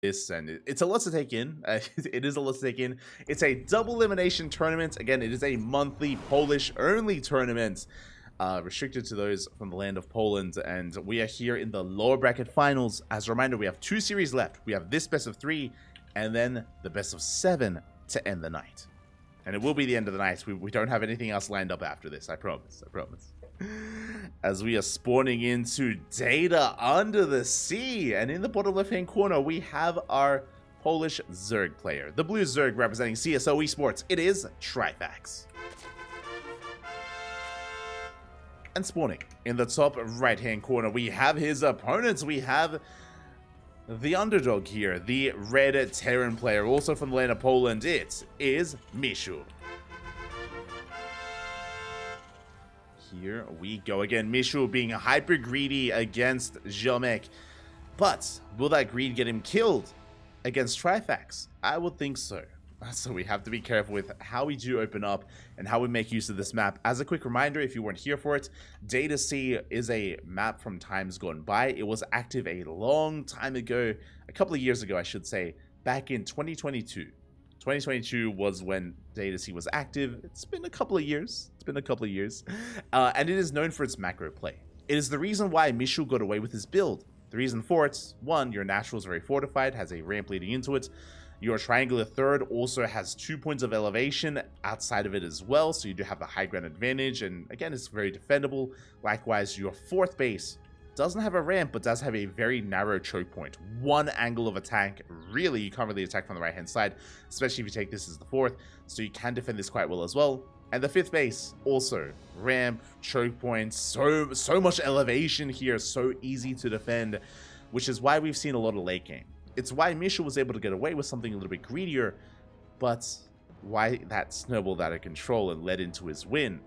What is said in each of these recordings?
this, and it's a lot to take in. It is a lot to take in. It's a double elimination tournament. Again, it is a monthly Polish only tournament, restricted to those from the land of Poland, and we are here in the lower bracket finals. As a reminder, we have 2 series left. We have this best of 3 and then the best of 7 to end the night, and it will be the end of the night. We don't have anything else lined up after this. I promise. As we are spawning into Data Under the Sea, and in the bottom left hand corner we have our Polish Zerg player, the blue Zerg representing CSO Esports. It is Trifax. And spawning in the top right hand corner we have his opponents. We have the underdog here, the red Terran player, also from the land of Poland. It is Miszu. Here we go again. Miszu being hyper greedy against Ziomek. But will that greed get him killed against Trifax? I would think so. So we have to be careful with how we do open up and how we make use of this map. As a quick reminder, if you weren't here for it, Data Sea is a map from times gone by. It was active a long time ago, a couple of years ago I should say, back in 2022. 2022 was when Data Sea was active. It's been a couple of years. And it is known for its macro play. It is the reason why Miszu got away with his build. The reason for it, one, your natural is very fortified, has a ramp leading into it. Your triangular third also has 2 points of elevation outside of it as well, so you do have the high ground advantage, and again, it's very defendable. Likewise, your fourth base doesn't have a ramp, but does have a very narrow choke point. One angle of attack. Really, you can't really attack from the right hand side, especially if you take this as the fourth, so you can defend this quite well as well. And the fifth base, also ramp, choke points, so much elevation here, so easy to defend, which is why we've seen a lot of late game. It's why Miszu was able to get away with something a little bit greedier, but why that snowballed out of control and led into his win.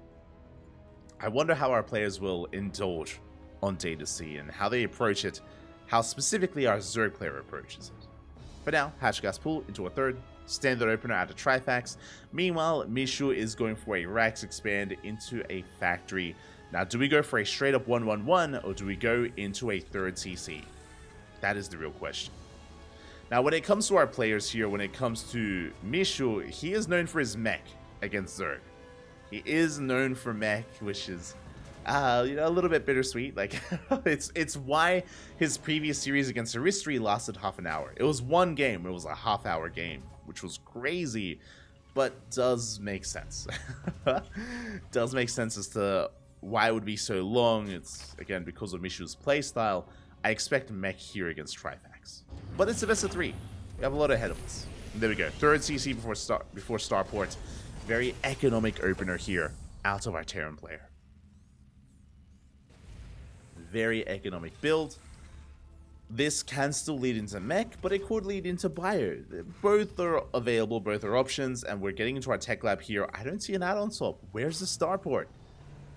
I wonder how our players will indulge on Data Sea and how they approach it, how specifically our Zerg player approaches it. For now, Hatch Gas Pool into a third, standard opener out of Trifax. Meanwhile, Miszu is going for a Rax expand into a factory. Now, do we go for a straight up 1-1-1 or do we go into a third CC? That is the real question. Now, when it comes to our players here, when it comes to Miszu, he is known for his mech against Zerg. He is known for mech, which is a little bit bittersweet. Like, it's why his previous series against Aristri lasted half an hour. It was one game. It was a half-hour game, which was crazy, but does make sense. Does make sense as to why it would be so long. It's, again, because of Mishu's playstyle. I expect mech here against Trifax. But it's a best of 3. We have a lot ahead of us. And there we go. Third CC before Starport. Very economic opener here out of our Terran player. Very economic build. This can still lead into mech, but it could lead into bio. Both are available, both are options, and we're getting into our tech lab here. I don't see an add-on swap. Where's the starport?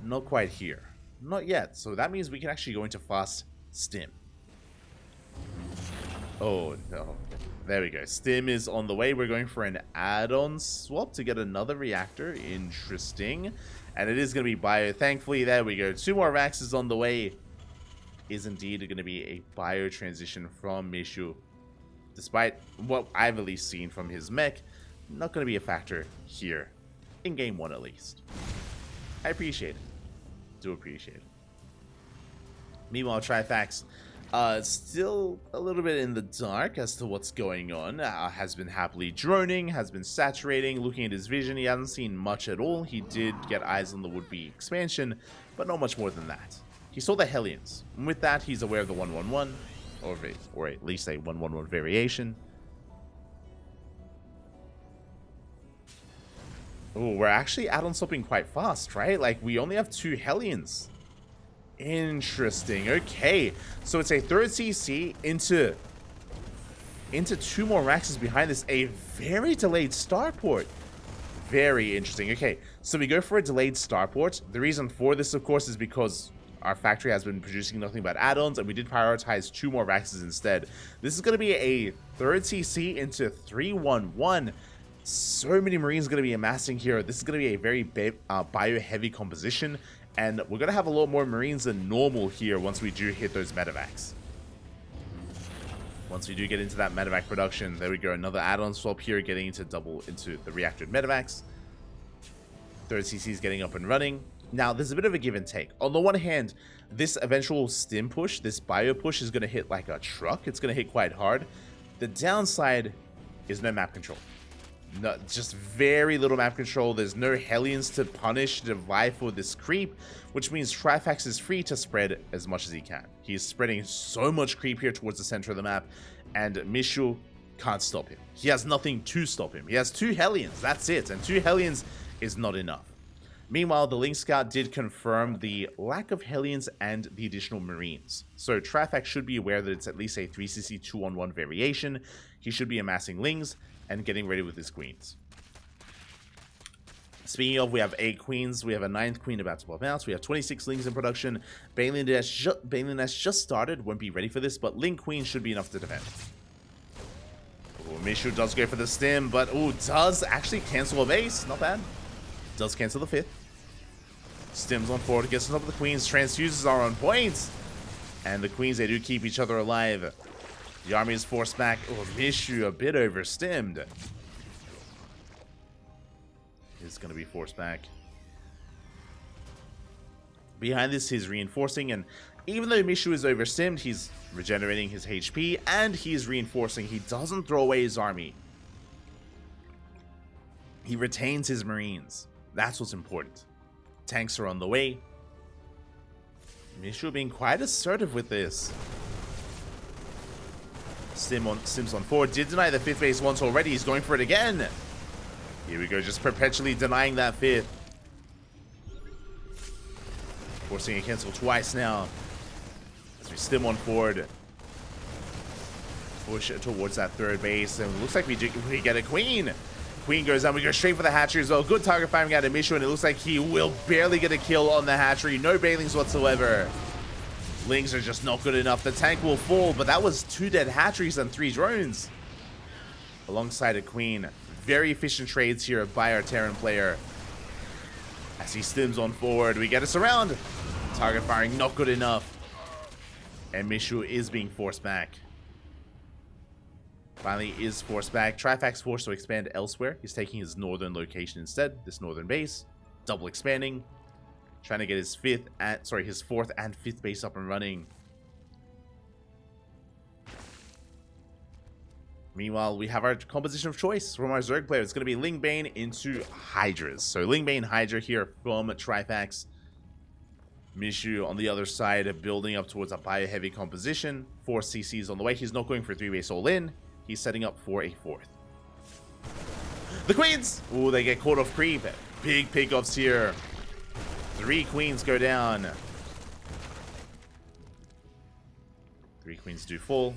Not quite here. Not yet. So that means we can actually go into fast stim. Oh no. There we go. Stim is on the way. We're going for an add-on swap to get another reactor. Interesting. And it is going to be bio. Thankfully, there we go. 2 more Raxes on the way. Is indeed going to be a bio transition from Miszu. Despite what I've at least seen from his mech, not going to be a factor here. In game 1 at least. I appreciate it. Do appreciate it. Meanwhile, Trifax still a little bit in the dark as to what's going on. Has been happily droning, has been saturating, looking at his vision. He hasn't seen much at all. He did get eyes on the would-be expansion, but not much more than that. He saw the Hellions, and with that, he's aware of the 1-1-1, or at least a 1-1-1 variation. Oh, we're actually add-on swapping quite fast, right? Like, we only have 2 Hellions. Interesting. Okay, so it's a third CC into 2 more Raxes behind this. A very delayed starport. Very interesting. Okay, so we go for a delayed starport. The reason for this, of course, is because our factory has been producing nothing but add-ons, and we did prioritize 2 more Raxes instead. This is going to be a third CC into 3-1-1. So many Marines going to be amassing here. This is going to be a very bio-heavy composition, and we're going to have a lot more Marines than normal here once we do hit those medevacs. Once we do get into that medevac production, there we go. Another add-on swap here, getting into the reactor medevacs. Third CC is getting up and running. Now, there's a bit of a give and take. On the one hand, this eventual stim push, this bio push, is going to hit like a truck. It's going to hit quite hard. The downside is no map control. No, just very little map control. There's no Hellions to punish the vie for this creep, which means Trifax is free to spread as much as he can. He is spreading so much creep here towards the center of the map, and Miszu can't stop him. He has nothing to stop him. He has 2 Hellions, that's it, and 2 Hellions is not enough. Meanwhile, the Link Scout did confirm the lack of Hellions and the additional Marines. So Trifax should be aware that it's at least a 3cc 2-on-1 variation. He should be amassing Lings and getting ready with his queens. Speaking of, we have 8 queens. We have a 9th queen about to pop out. We have 26 Lings in production. Baneling Nest just started. Won't be ready for this, but Link Queen should be enough to defend. Ooh, Miszu does go for the stim, but does actually cancel a base. Not bad. Does cancel the 5th. Stims on forward, gets on top of the queens. Transfuses are on point. And the queens, they do keep each other alive. The army is forced back. Oh, Miszu a bit overstimmed. Is going to be forced back. Behind this, he's reinforcing. And even though Miszu is overstimmed, he's regenerating his HP. And he's reinforcing. He doesn't throw away his army. He retains his Marines. That's what's important. Tanks are on the way. Miszu being quite assertive with this. Sims on forward. Did deny the 5th base once already. He's going for it again. Here we go. Just perpetually denying that 5th. Forcing a cancel twice now. As we stim on forward. Push it towards that 3rd base. And it looks like we get a queen. Queen goes down. We go straight for the hatchery as well. Good target firing out of Miszu, and it looks like he will barely get a kill on the hatchery. No bailings whatsoever. Lings are just not good enough. The tank will fall, but that was 2 dead hatcheries and 3 drones. Alongside a queen. Very efficient trades here by our Terran player. As he stims on forward, we get us around. Target firing not good enough. And Miszu is being forced back. Finally is forced back. Trifax forced to expand elsewhere. He's taking his northern location instead. This northern base. Double expanding. Trying to get his 4th and 5th base up and running. Meanwhile, we have our composition of choice from our Zerg player. It's going to be Lingbane into Hydras. So Lingbane Hydra here from Trifax. Miszu on the other side, building up towards a bio-heavy composition. 4 CCs on the way. He's not going for 3 base all-in. He's setting up for a 4th. The queens! Ooh, they get caught off creep. Big pickups here. 3 queens go down. 3 queens do fall.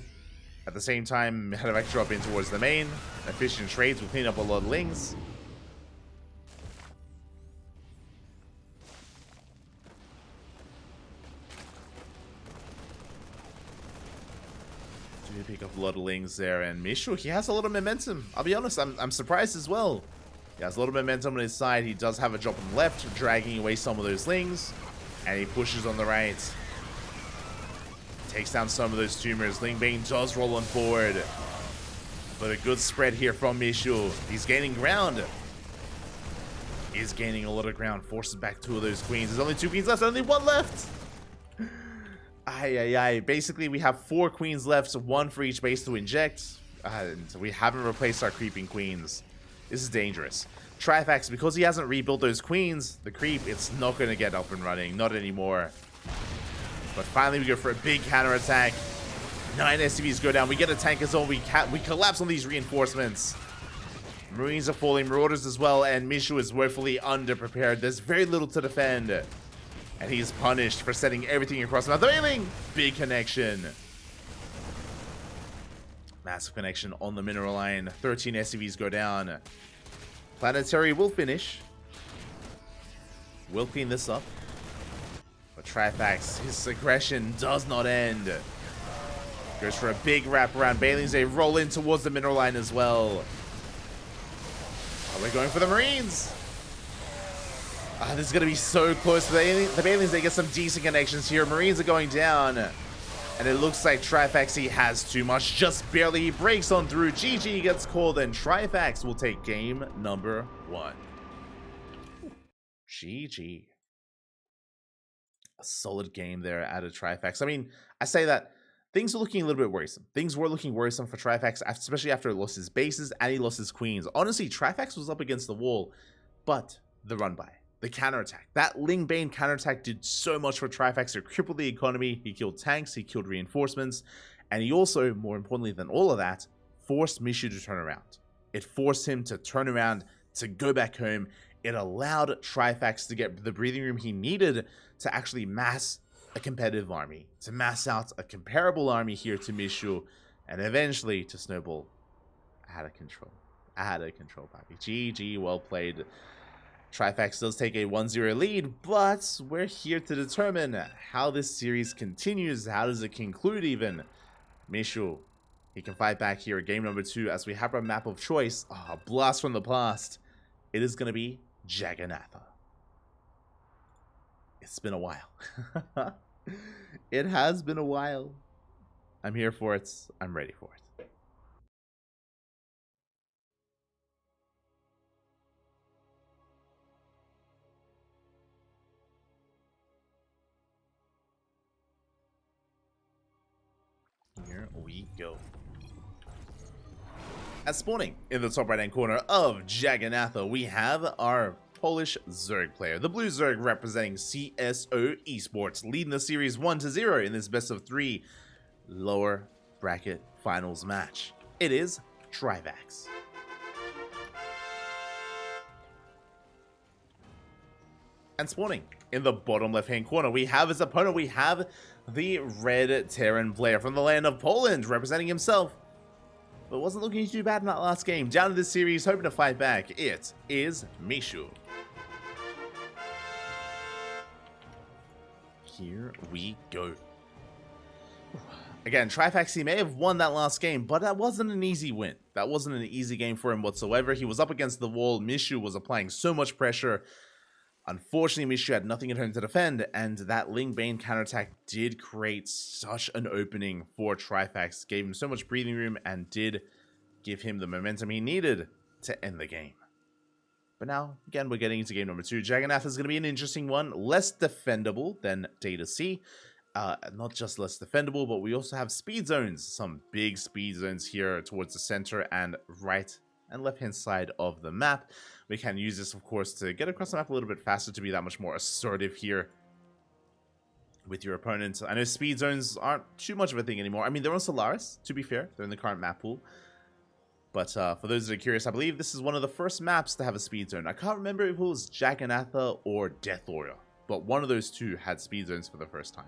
At the same time, medevac drop in towards the main. Efficient trades will clean up a lot of Lings. Pick up a lot of Lings there, and Miszu, he has a lot of momentum. I'll be honest, I'm surprised as well. He has a lot of momentum on his side. He does have a drop on the left, dragging away some of those Lings, and he pushes on the right. Takes down some of those tumors. Lingbane does roll on forward, but a good spread here from Miszu. He's gaining ground. He's gaining a lot of ground. Forces back 2 of those queens. There's only 2 queens left, only 1 left. Basically, we have 4 queens left, 1 for each base to inject. And we haven't replaced our creeping queens. This is dangerous. Trifax, because he hasn't rebuilt those queens, the creep, it's not going to get up and running. Not anymore. But finally, we go for a big counterattack. 9 SCVs go down. We get a tank as well. We collapse on these reinforcements. Marines are falling, Marauders as well, and Miszu is woefully underprepared. There's very little to defend. And he's punished for setting everything across. Now, the bailing! Big connection. Massive connection on the mineral line. 13 SCVs go down. Planetary will finish. We'll clean this up. But Trifax, his aggression does not end. Goes for a big wrap around Bailings. They roll in towards the mineral line as well. Oh, we're going for the Marines. This is going to be so close. The Bailings, they get some decent connections here. Marines are going down. And it looks like Trifax, he has too much. Just barely he breaks on through. GG gets called, and Trifax will take game number 1. GG. A solid game there out of Trifax. I mean, I say that things are looking a little bit worrisome. Things were looking worrisome for Trifax, especially after he lost his bases and he lost his queens. Honestly, Trifax was up against the wall, but the run by, the counterattack, that Ling Bane counterattack did so much for Trifax. It crippled the economy. He killed tanks, he killed reinforcements, and he also, more importantly than all of that, forced Miszu to turn around. It forced him to turn around, to go back home. It allowed Trifax to get the breathing room he needed to actually mass a competitive army, to mass out a comparable army here to Miszu, and eventually to snowball out of control. Out of control, papi. GG, well played. Trifax does take a 1-0 lead, but we're here to determine how this series continues. How does it conclude even? Miszu, he can fight back here at game number 2 as we have our map of choice. A blast from the past. It is going to be Jagannatha. It's been a while. It has been a while. I'm here for it. I'm ready for it. Here we go. At spawning in the top right hand corner of Jagannatha, we have our Polish Zerg player. The blue Zerg representing CSO Esports, leading the series 1-0 in this best of 3 lower bracket finals match. It is Trifax. And spawning in the bottom left hand corner, we have his opponent. We have the red Terran player from the land of Poland, representing himself, but wasn't looking too bad in that last game. Down to this series, hoping to fight back. It is Miszu. Here we go. Again, Trifax, he may have won that last game, but that wasn't an easy win. That wasn't an easy game for him whatsoever. He was up against the wall. Miszu was applying so much pressure. Unfortunately, Miszu had nothing at home to defend, and that Ling Bane counterattack did create such an opening for Trifax. Gave him so much breathing room and did give him the momentum he needed to end the game. But now, again, we're getting into game number 2. Jagannatha is going to be an interesting one. Less defendable than Data C. Not just less defendable, but we also have speed zones. Some big speed zones here towards the center and right and left-hand side of the map. We can use this, of course, to get across the map a little bit faster, to be that much more assertive here with your opponent. I know speed zones aren't too much of a thing anymore. I mean, they're on Solaris, to be fair. They're in the current map pool. But for those that are curious, I believe this is one of the first maps to have a speed zone. I can't remember if it was Jagannatha or Death Warrior, but one of those two had speed zones for the first time.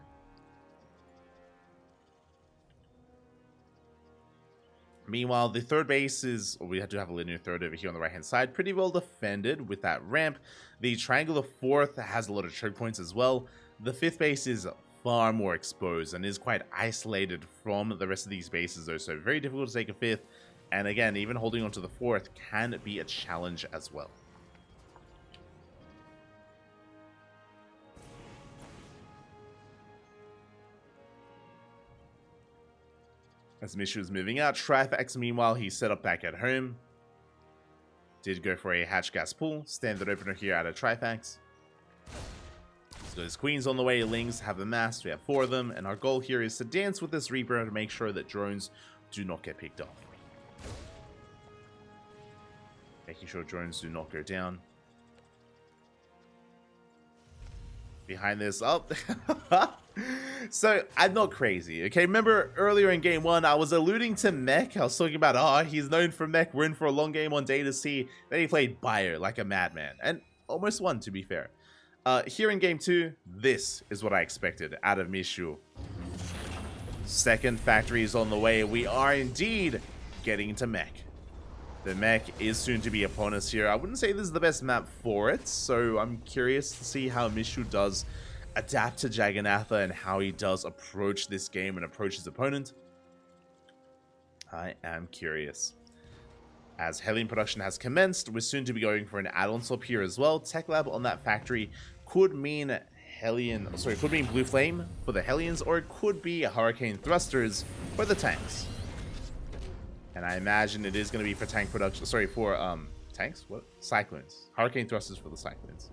Meanwhile, the third base is, we have to have a linear third over here on the right hand side, pretty well defended with that ramp. The triangular fourth has a lot of choke points as well. The fifth base is far more exposed and is quite isolated from the rest of these bases though, so very difficult to take a fifth. And again, even holding on to the fourth can be a challenge as well. As Miszu is moving out, Trifax, meanwhile, he's set up back at home. Did go for a hatch gas pull. Standard opener here out of Trifax. So his queens on the way, Lings have amassed. We have 4 of them, and our goal here is to dance with this Reaper to make sure that drones do not get picked off. Making sure drones do not go down. Behind this up. So I'm not crazy, okay? Remember earlier in game 1, I was alluding to Mech. I was talking about, oh, he's known for Mech. We're in for a long game on Data C. Then he played Bayer like a madman and almost won, to be fair. Here in game 2, this is what I expected out of Miszu. Second factory is on the way. We are indeed getting into Mech. The Mech is soon to be upon us here. I wouldn't say this is the best map for it, so I'm curious to see how Miszu does adapt to Jagannatha and how he does approach this game and approach his opponent. I am curious. As Helium production has commenced, we're soon to be going for an add-on swap here as well. Tech Lab on that factory could mean Hellion, sorry, it could be Blue Flame for the Hellions, or it could be Hurricane Thrusters for the tanks. And I imagine it is going to be for tank production, sorry, for tanks? What? Cyclones. Hurricane Thrusters for the Cyclones.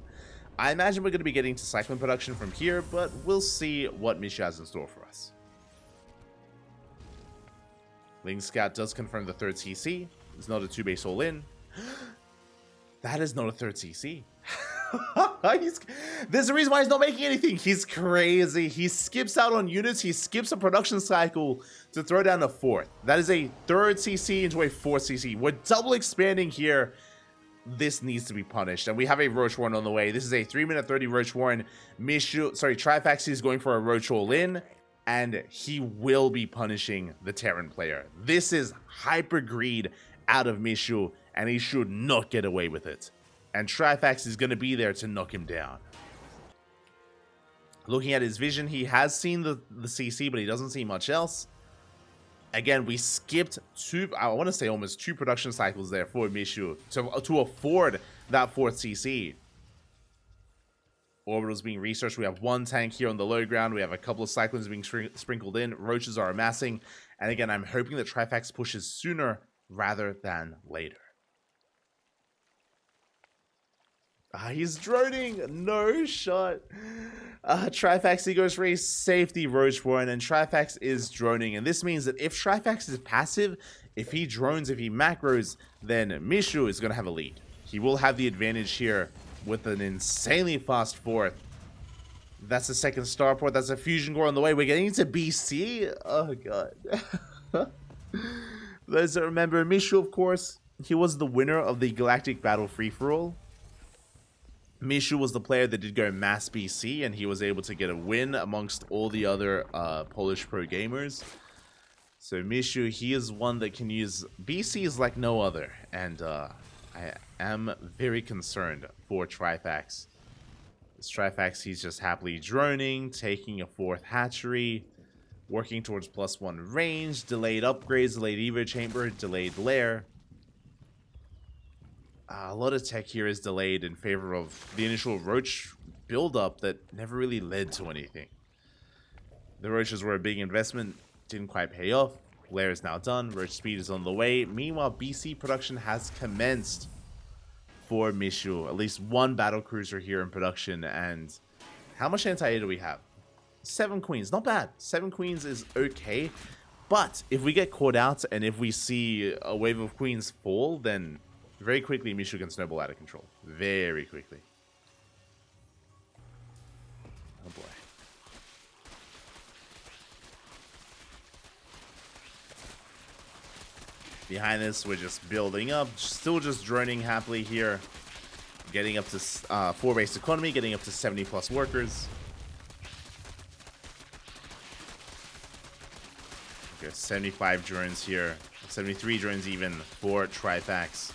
I imagine we're going to be getting to Cyclone production from here, but we'll see what Miszu has in store for us. Ling Scout does confirm the third CC. It's not a 2-base all-in. That is not a third CC. There's a reason why he's not making anything. He's crazy. He skips out on units. He skips a production cycle to throw down a fourth. That is a third CC into a fourth CC. We're double expanding here. This needs to be punished. And we have a Roach Warren on the way. This is a 3-minute 30 Roach Warren. Trifax is going for a Roach all-in, and he will be punishing the Terran player. This is hyper greed out of Miszu, and he should not get away with it. And Trifax is going to be there to knock him down. Looking at his vision, he has seen the CC, but he doesn't see much else. Again, we skipped I want to say almost 2 production cycles there for Miszu to afford that 4th CC. Orbitals being researched. We have 1 tank here on the low ground. We have a couple of Cyclones being sprinkled in. Roaches are amassing. And again, I'm hoping that Trifax pushes sooner rather than later. He's droning. No shot. Trifax, he goes for a safety Roach Warren, and Trifax is droning. And this means that if Trifax is passive, if he drones, if he macros, then Miszu is going to have a lead. He will have the advantage here with an insanely fast 4th. That's the 2nd starport. That's a fusion core on the way. We're getting into BC. Oh, God. Those that remember, Miszu, of course, he was the winner of the Galactic Battle Free-For-All. Miszu was the player that did go mass BC, and he was able to get a win amongst all the other Polish pro gamers. So Miszu, he is one that can use BCs like no other, and I am very concerned for Trifax. This Trifax, he's just happily droning, taking a 4th hatchery, working towards +1 range, delayed upgrades, delayed Evo chamber, delayed lair. A lot of tech here is delayed in favor of the initial Roach build-up that never really led to anything. The Roaches were a big investment, didn't quite pay off. Lair is now done, Roach speed is on the way. Meanwhile, BC production has commenced for Miszu. At least 1 battle cruiser here in production, and how much anti-air do we have? 7 queens, not bad. 7 queens is okay, but if we get caught out and if we see a wave of queens fall, then very quickly, Miszu can snowball out of control. Very quickly. Oh boy. Behind this, we're just building up. Still just droning happily here. Getting up to 4 base economy. Getting up to 70+ workers. Okay, 75 drones here. 73 drones even for Trifax.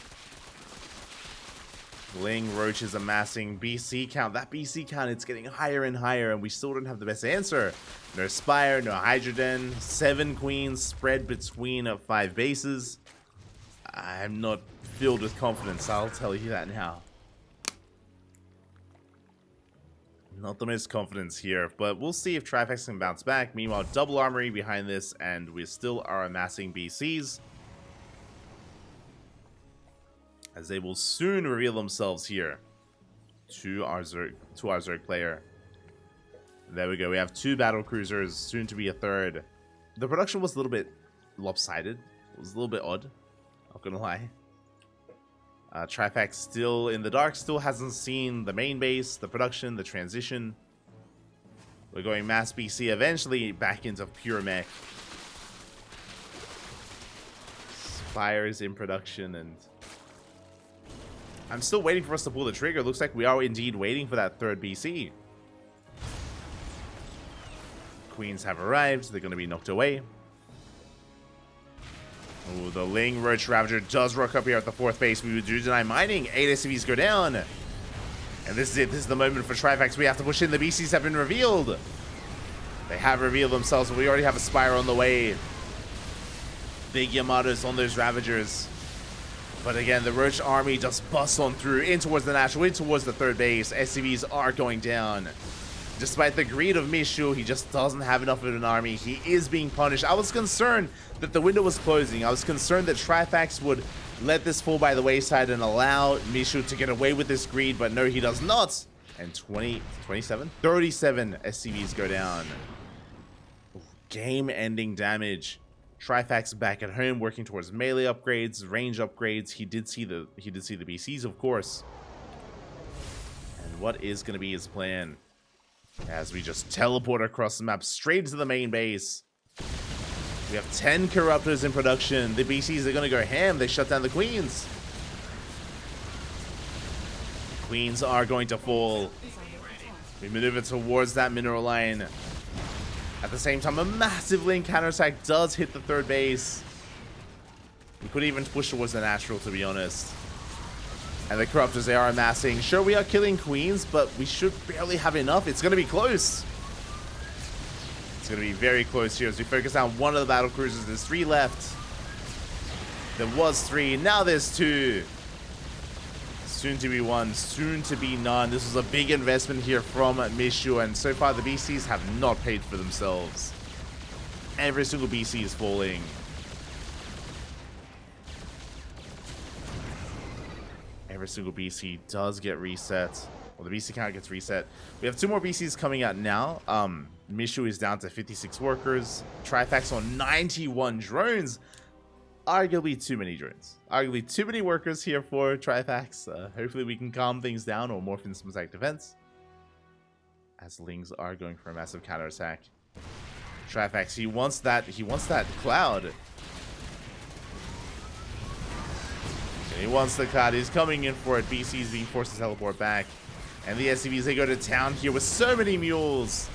Ling Roach is amassing BC count. That BC count, it's getting higher and higher, and we still don't have the best answer. No Spire, no Hydroden, 7 queens spread between 5 bases. I'm not filled with confidence, I'll tell you that now. Not the most confidence here, but we'll see if Trifax can bounce back. Meanwhile, double armory behind this, and we still are amassing BCs, as they will soon reveal themselves here to our Zerg player. There we go. We have 2 battle cruisers, soon to be a 3rd. The production was a little bit lopsided. It was a little bit odd, not gonna lie. Trifax still in the dark, still hasn't seen the main base, the production, the transition. We're going mass BC, eventually back into pure mech. Spires in production, and I'm still waiting for us to pull the trigger. Looks like we are indeed waiting for that 3rd BC. Queens have arrived. They're going to be knocked away. Oh, the Ling Roach Ravager does rock up here at the 4th base. We do deny mining. 8 SCVs go down. And this is it. This is the moment for Trifax. We have to push in. The BCs have been revealed. They have revealed themselves, but we already have a Spire on the way. Big Yamatos on those Ravagers. But again, the Roach army just busts on through in towards the National, in towards the 3rd base. SCVs are going down. Despite the greed of Miszu, he just doesn't have enough of an army. He is being punished. I was concerned that the window was closing. I was concerned that Trifax would let this fall by the wayside and allow Miszu to get away with this greed, but no, he does not. And 37 SCVs go down. Game-ending damage. Trifax back at home, working towards melee upgrades, range upgrades. He did see the BCs, of course. And what is going to be his plan? As we just teleport across the map straight to the main base. We have 10 Corruptors in production. The BCs are going to go ham. They shut down the Queens. Queens are going to fall. We maneuver towards that mineral line. At the same time, a massive link counterattack does hit the third base. We could even push towards the natural, to be honest. And the Corruptors, they are amassing. Sure, we are killing Queens, but we should barely have enough. It's going to be close. It's going to be very close here as we focus on one of the battle cruisers. There's 3 left. There was 3. Now there's 2. Soon to be 1. Soon to be none. This was a big investment here from Miszu, and so far the BCs have not paid for themselves. Every single BC is falling. Every single BC does get reset. Well, the BC count gets reset. We have 2 more BCs coming out now. Miszu is down to 56 workers. Trifax on 91 drones. Arguably too many drones. Arguably too many workers here for Trifax. Hopefully we can calm things down or morph into some attack defense. As Lings are going for a massive counterattack. Trifax, he wants that cloud. And he wants the cloud. He's coming in for it. BC is being forced to teleport back. And the SCVs, they go to town here with so many mules.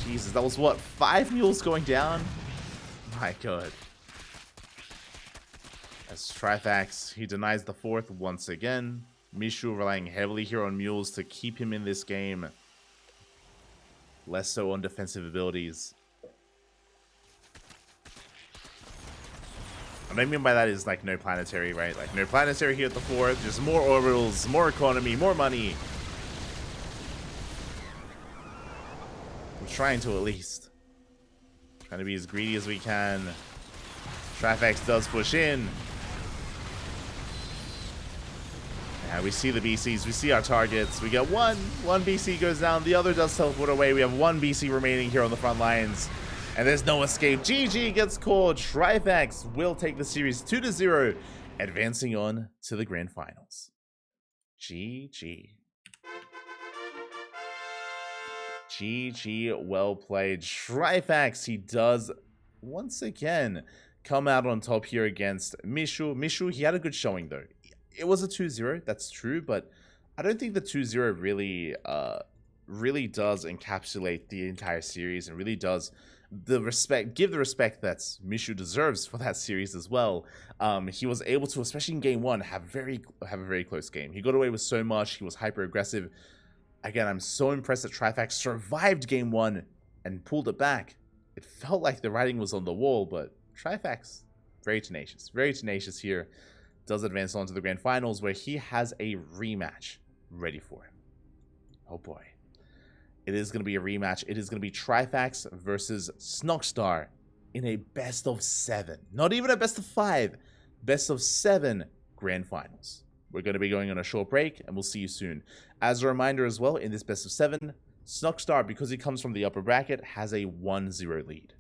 Jesus, that was what? 5 mules going down? My god. As Trifax, he denies the 4th once again. Miszu relying heavily here on mules to keep him in this game. Less so on defensive abilities. What I mean by that is like no planetary, right? Like no planetary here at the 4th. Just more orbitals, more economy, more money. We're trying to at least. Trying to be as greedy as we can. Trifax does push in. Yeah, we see the BCs, we see our targets. We get one BC goes down, the other does teleport away. We have 1 BC remaining here on the front lines. And there's no escape. GG gets called. Trifax will take the series 2-0, advancing on to the grand finals. GG. GG, well played. Trifax, he does once again come out on top here against Miszu. Miszu, he had a good showing though. It was a 2-0, that's true, but I don't think the 2-0 really does encapsulate the entire series and really does give the respect that Miszu deserves for that series as well. He was able to, especially in game 1, have a very close game. He got away with so much. He was hyper aggressive. Again, I'm so impressed that Trifax survived game 1 and pulled it back. It felt like the writing was on the wall, but Trifax, very tenacious here. Does advance on to the grand finals where he has a rematch ready for him. Oh boy. It is going to be a rematch. It is going to be Trifax versus Snockstar in a best of 7. Not even a best of 5. Best of 7 grand finals. We're going to be going on a short break and we'll see you soon. As a reminder as well, in this best of 7, Snockstar, because he comes from the upper bracket, has a 1-0 lead.